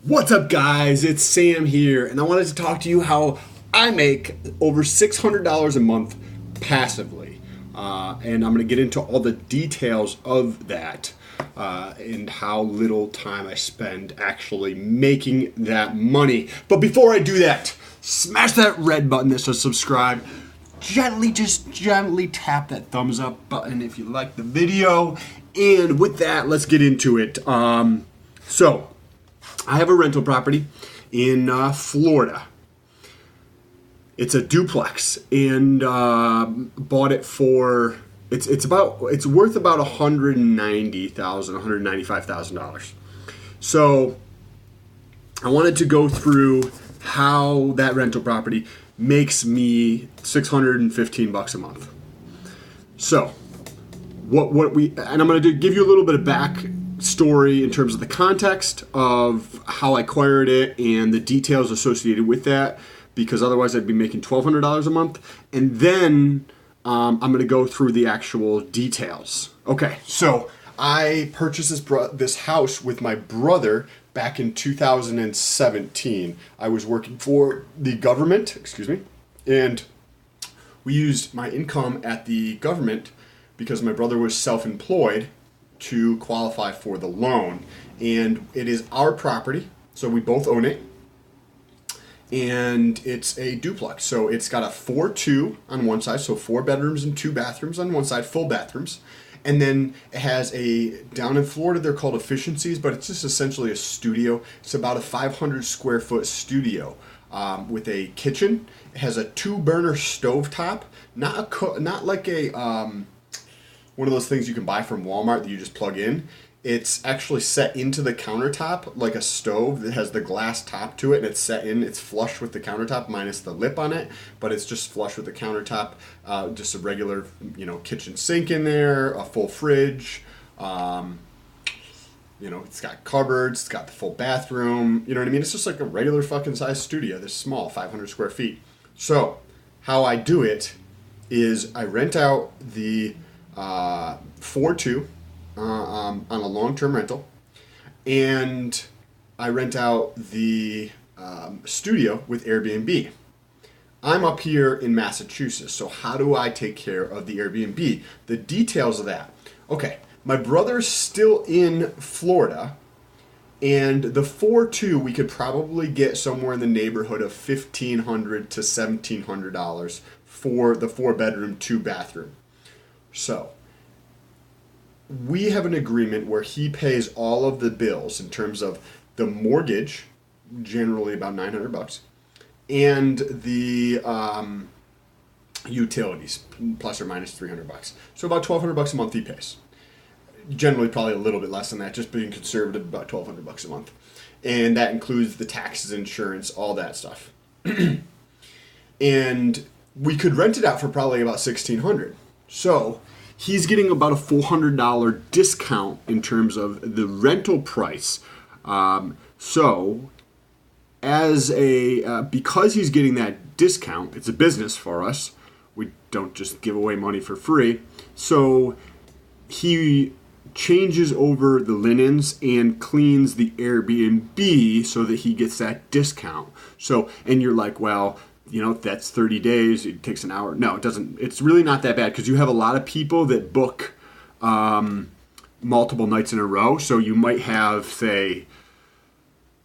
What's up, guys? It's Sam here, and I wanted to talk to you how I make over $600 a month passively. And I'm going to get into all the details of that and how little time I spend actually making that money. But before I do that, smash that red button that says subscribe. Just gently tap that thumbs up button if you like the video. And with that, let's get into it. So, I have a rental property in Florida. It's a duplex, and bought it for it's worth about $195,000. So I wanted to go through how that rental property makes me $615 a month. So and I'm going to give you a little bit of back story in terms of the context of how I acquired it and the details associated with that, because otherwise I'd be making $1,200 a month. And then I'm going to go through the actual details. Okay, so I purchased this house with my brother back in 2017. I was working for the government, and we used my income at the government because my brother was self-employed to qualify for the loan. And it is our property, so we both own it. And it's a duplex, so it's got a 4-2 on one side, so 4 bedrooms and 2 bathrooms on one side, full bathrooms. And then it has down in Florida, they're called efficiencies, but it's just essentially a studio. It's about a 500 square foot studio with a kitchen. It has a 2-burner stovetop, not like a one of those things you can buy from Walmart that you just plug in. It's actually set into the countertop like a stove that has the glass top to it, and it's set in. It's flush with the countertop minus the lip on it, but it's just flush with the countertop. Just a regular, kitchen sink in there, a full fridge. It's got cupboards. It's got the full bathroom. You know what I mean? It's just like a regular fucking size studio. This small, 500 square feet. So how I do it is I rent out the 4-2 on a long-term rental, and I rent out the studio with Airbnb. I'm up here in Massachusetts, so how do I take care of the Airbnb? The details of that. Okay, my brother's still in Florida, and the 4-2 we could probably get somewhere in the neighborhood of $1,500 to $1,700 for the 4-bedroom, 2-bathroom. So we have an agreement where he pays all of the bills in terms of the mortgage, generally about $900, and the utilities, plus or minus $300. So about $1,200 a month he pays. Generally, probably a little bit less than that, just being conservative, about $1,200 a month, and that includes the taxes, insurance, all that stuff. And we could rent it out for probably about $1,600. So he's getting about a $400 discount in terms of the rental price. So as because he's getting that discount, it's a business for us. We don't just give away money for free. So he changes over the linens and cleans the Airbnb so that he gets that discount. So, and you're like, well, that's 30 days. It takes an hour. No, it doesn't. It's really not that bad because you have a lot of people that book multiple nights in a row. So you might have, say,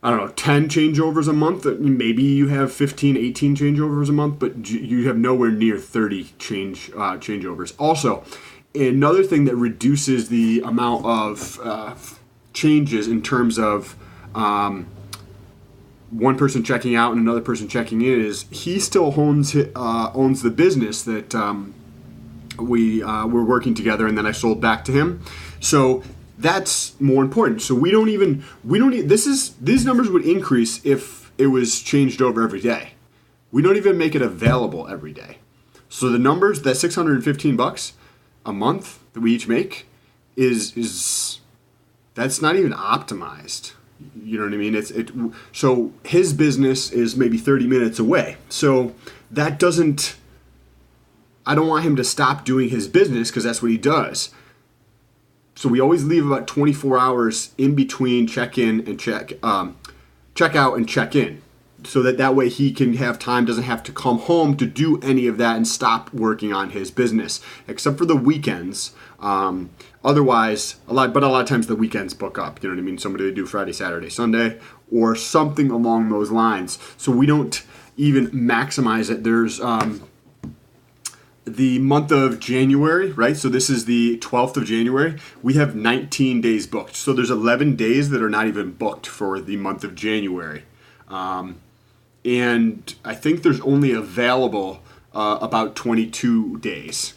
10 changeovers a month. Maybe you have 15, 18 changeovers a month, but you have nowhere near 30 changeovers. Also, another thing that reduces the amount of changes in terms of one person checking out and another person checking in is he still owns the business that we were working together, and then I sold back to him. So that's more important. So these numbers would increase if it was changed over every day. We don't even make it available every day. So the numbers, that $615 a month that we each make is that's not even optimized. You know what I mean? So his business is maybe 30 minutes away. So that doesn't, I don't want him to stop doing his business because that's what he does. So we always leave about 24 hours in between check-in and check out and check in. So that way he can have time, doesn't have to come home to do any of that and stop working on his business, except for the weekends. Otherwise, a lot of times the weekends book up. You know what I mean? Somebody to do Friday, Saturday, Sunday, or something along those lines. So we don't even maximize it. There's the month of January, right? So this is the 12th of January. We have 19 days booked. So there's 11 days that are not even booked for the month of January. And I think there's only available about 22 days.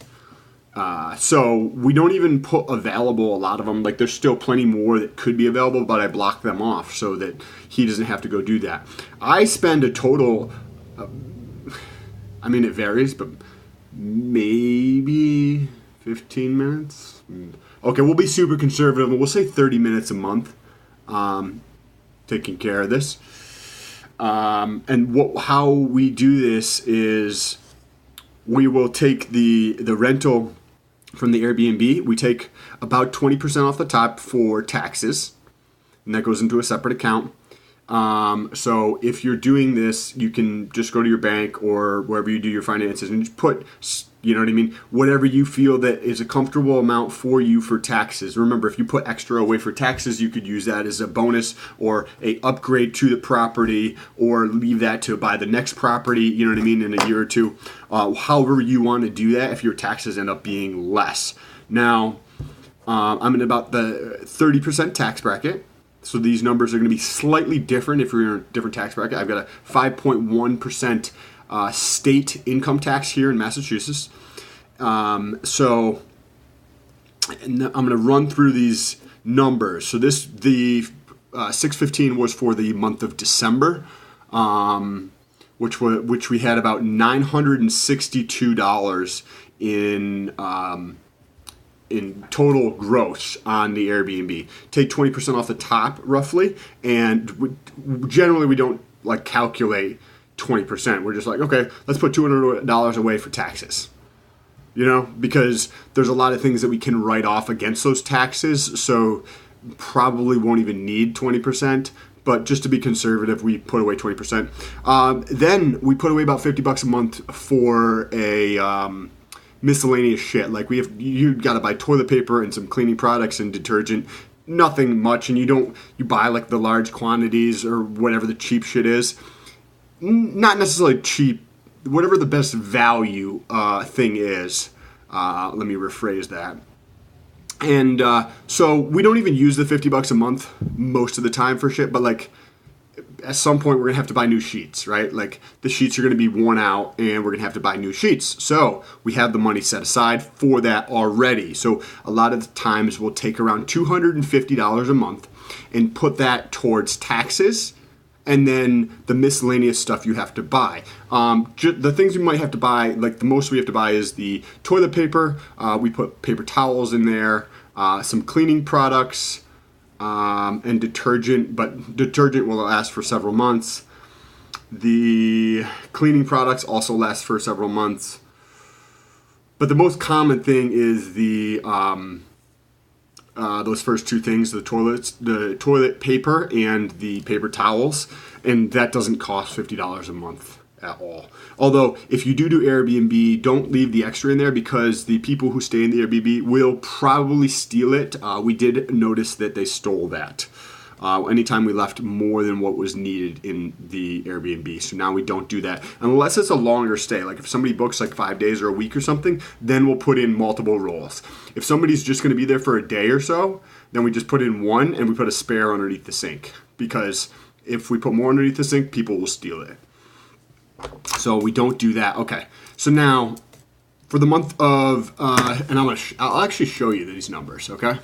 So we don't even put available a lot of them. Like there's still plenty more that could be available, but I block them off so that he doesn't have to go do that. I spend a total, it varies, but maybe 15 minutes. Okay, we'll be super conservative. We'll say 30 minutes a month taking care of this. And how we do this is we will take the rental from the Airbnb. We take about 20% off the top for taxes, and that goes into a separate account. So if you're doing this, you can just go to your bank or wherever you do your finances and just put, whatever you feel that is a comfortable amount for you for taxes. Remember, if you put extra away for taxes, you could use that as a bonus or a upgrade to the property, or leave that to buy the next property, in a year or two. However you want to do that if your taxes end up being less. Now, I'm in about the 30% tax bracket. So these numbers are going to be slightly different if you're in a different tax bracket. I've got a 5.1% state income tax here in Massachusetts. And I'm going to run through these numbers. So the 615 was for the month of December, which we had about $962 in total gross on the Airbnb. Take 20% off the top roughly, and generally we don't calculate 20%. We're just like, okay, let's put $200 away for taxes. Because there's a lot of things that we can write off against those taxes, so probably won't even need 20%. But just to be conservative, we put away 20%. Then we put away about $50 a month for a miscellaneous shit. Like you got to buy toilet paper and some cleaning products and detergent. Nothing much, and you buy the large quantities or whatever the cheap shit is. Not necessarily cheap, whatever the best value thing is. Let me rephrase that. And so we don't even use the $50 a month most of the time for shit, but at some point we're gonna have to buy new sheets, right? The sheets are gonna be worn out and we're gonna have to buy new sheets. So we have the money set aside for that already. So a lot of the times we'll take around $250 a month and put that towards taxes, and then the miscellaneous stuff you have to buy. The things you might have to buy, the most we have to buy is the toilet paper. We put paper towels in there, some cleaning products, and detergent, but detergent will last for several months. The cleaning products also last for several months. But the most common thing is the those first two things, the toilet paper and the paper towels, and that doesn't cost $50 a month at all. Although, if you do Airbnb, don't leave the extra in there, because the people who stay in the Airbnb will probably steal it. We did notice that they stole that. Anytime we left more than what was needed in the Airbnb. So now we don't do that. Unless it's a longer stay. If somebody books 5 days or a week or something, then we'll put in multiple rolls. If somebody's just going to be there for a day or so, then we just put in one and we put a spare underneath the sink. Because if we put more underneath the sink, people will steal it. So we don't do that. Okay. So now, for the month of, and I'll actually show you these numbers, okay?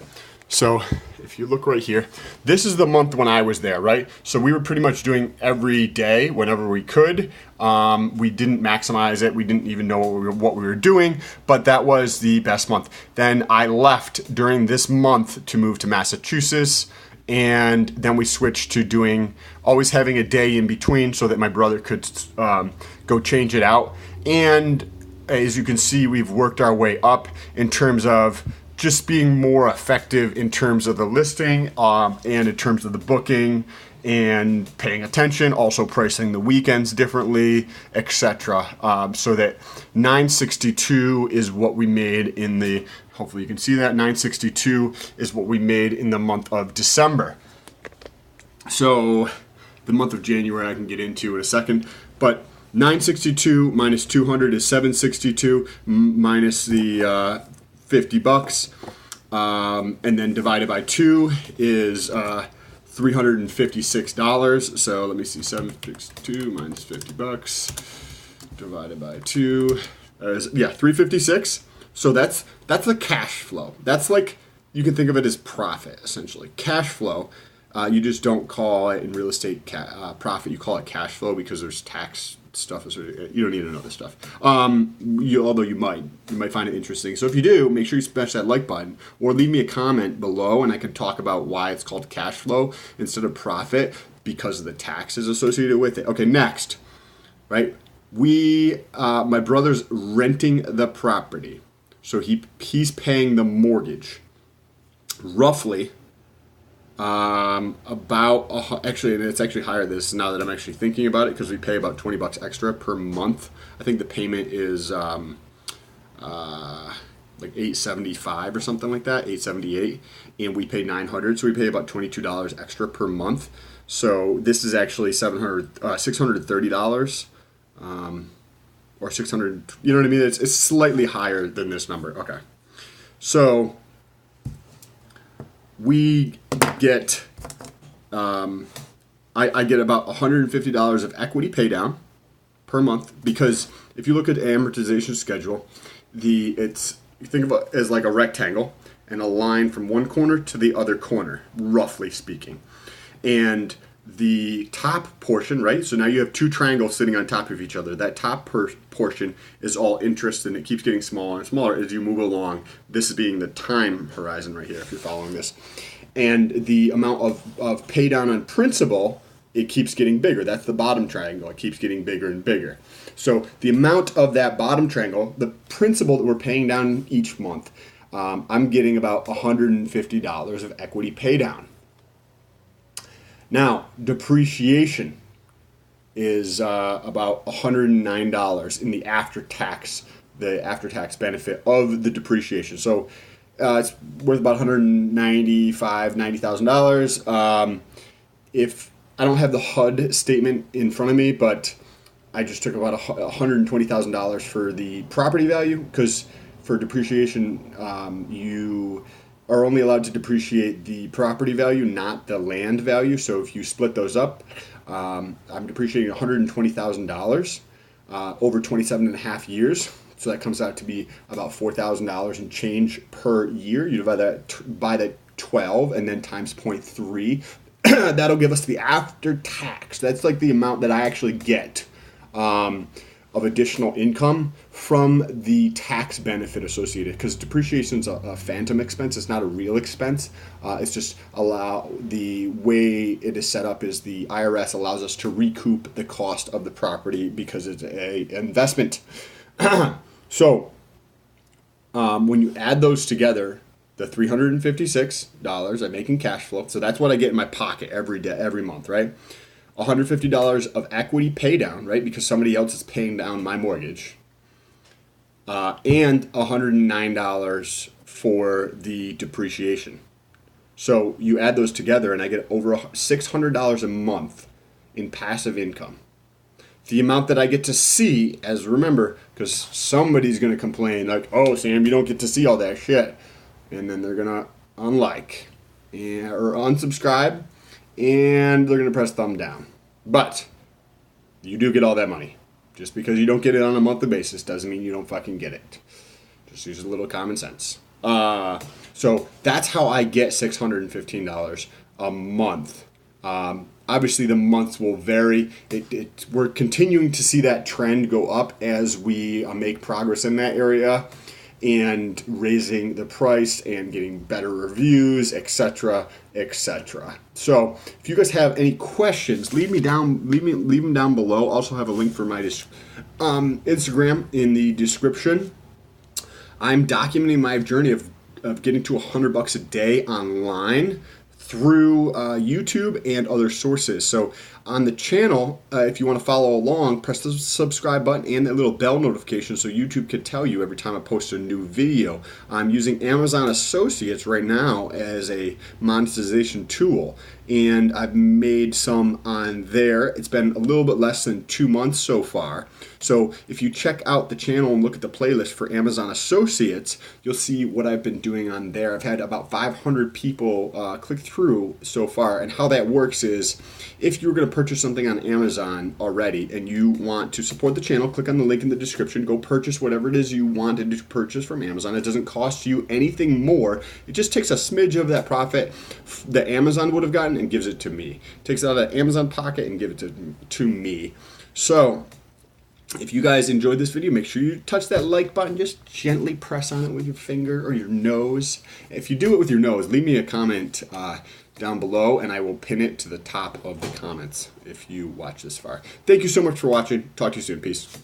So if you look right here, this is the month when I was there, right? So we were pretty much doing every day whenever we could. We didn't maximize it. We didn't even know what we were doing, but that was the best month. Then I left during this month to move to Massachusetts, and then we switched to always having a day in between so that my brother could go change it out. And as you can see, we've worked our way up in terms of just being more effective in terms of the listing and in terms of the booking and paying attention, also pricing the weekends differently, etc. So that 962 is what we made in the, hopefully you can see that, 962 is what we made in the month of December. So the month of January I can get into in a second, but 962 minus 200 is 762 minus the $50, and then divided by 2 is $356. So let me see, 762 minus $50 divided by 2 is, yeah, 356. So that's the cash flow. That's like, you can think of it as profit, essentially. Cash flow. You just don't call it in real estate profit. You call it cash flow because there's tax stuff. You don't need to know this stuff. Although you might find it interesting. So if you do, make sure you smash that like button or leave me a comment below, and I can talk about why it's called cash flow instead of profit because of the taxes associated with it. Okay, next, right? My brother's renting the property, so he's paying the mortgage, roughly. Actually, and it's actually higher than this now that I'm actually thinking about it, because we pay about $20 extra per month. I think the payment is like $875 or something like that, $878, and we pay $900, so we pay about $22 extra per month. So this is actually $630, or $600. You know what I mean? It's slightly higher than this number. Okay, so we get, I get about $150 of equity pay down per month, because if you look at the amortization schedule, you think of it as like a rectangle and a line from one corner to the other corner, roughly speaking. And the top portion, right? So now you have two triangles sitting on top of each other. That top portion is all interest, and it keeps getting smaller and smaller as you move along. This being the time horizon right here, if you're following this. And the amount of pay down on principal, it keeps getting bigger. That's the bottom triangle. It keeps getting bigger and bigger. So the amount of that bottom triangle, the principal that we're paying down each month, I'm getting about $150 of equity pay down. Now, depreciation is about $109 in the after-tax benefit of the depreciation. So it's worth about $190,000. If I don't have the HUD statement in front of me, but I just took about $120,000 for the property value, because for depreciation, you are only allowed to depreciate the property value, not the land value. So if you split those up, I'm depreciating $120,000 over 27 and a half years. So that comes out to be about $4,000 and change per year. You divide that by the 12 and then times 0.3. That'll give us the after tax. That's like the amount that I actually get of additional income from the tax benefit associated, because depreciation is a phantom expense. It's not a real expense. It's just the way it is set up is the IRS allows us to recoup the cost of the property because it's an investment. So when you add those together, the $356 I make in cash flow, so that's what I get in my pocket every month, right? $150 of equity pay down, right? Because somebody else is paying down my mortgage. And $109 for the depreciation. So you add those together and I get over $600 a month in passive income. The amount that I get to see, as remember, because somebody's going to complain like, oh, Sam, you don't get to see all that shit. And then they're going to unlike or unsubscribe, and they're going to press thumb down. But you do get all that money. Just because you don't get it on a monthly basis doesn't mean you don't fucking get it. Just use a little common sense. So that's how I get $615 a month. Obviously, the months will vary. We're continuing to see that trend go up as we make progress in that area and raising the price and getting better reviews, etc., etc. So, if you guys have any questions, leave them down below. Also have a link for my Instagram in the description. I'm documenting my journey of getting to $100 a day online through YouTube and other sources. So on the channel, if you want to follow along, press the subscribe button and that little bell notification so YouTube can tell you every time I post a new video. I'm using Amazon Associates right now as a monetization tool, and I've made some on there. It's been a little bit less than 2 months so far. So if you check out the channel and look at the playlist for Amazon Associates, you'll see what I've been doing on there. I've had about 500 people click through so far, and how that works is if you're going to purchase something on Amazon already and you want to support the channel, click on the link in the description, go purchase whatever it is you wanted to purchase from Amazon. It doesn't cost you anything more. It just takes a smidge of that profit that Amazon would have gotten and gives it to me. Takes it out of Amazon pocket and gives it to me. So if you guys enjoyed this video, make sure you touch that like button. Just gently press on it with your finger or your nose. If you do it with your nose, leave me a comment down below, and I will pin it to the top of the comments if you watch this far. Thank you so much for watching. Talk to you soon. Peace.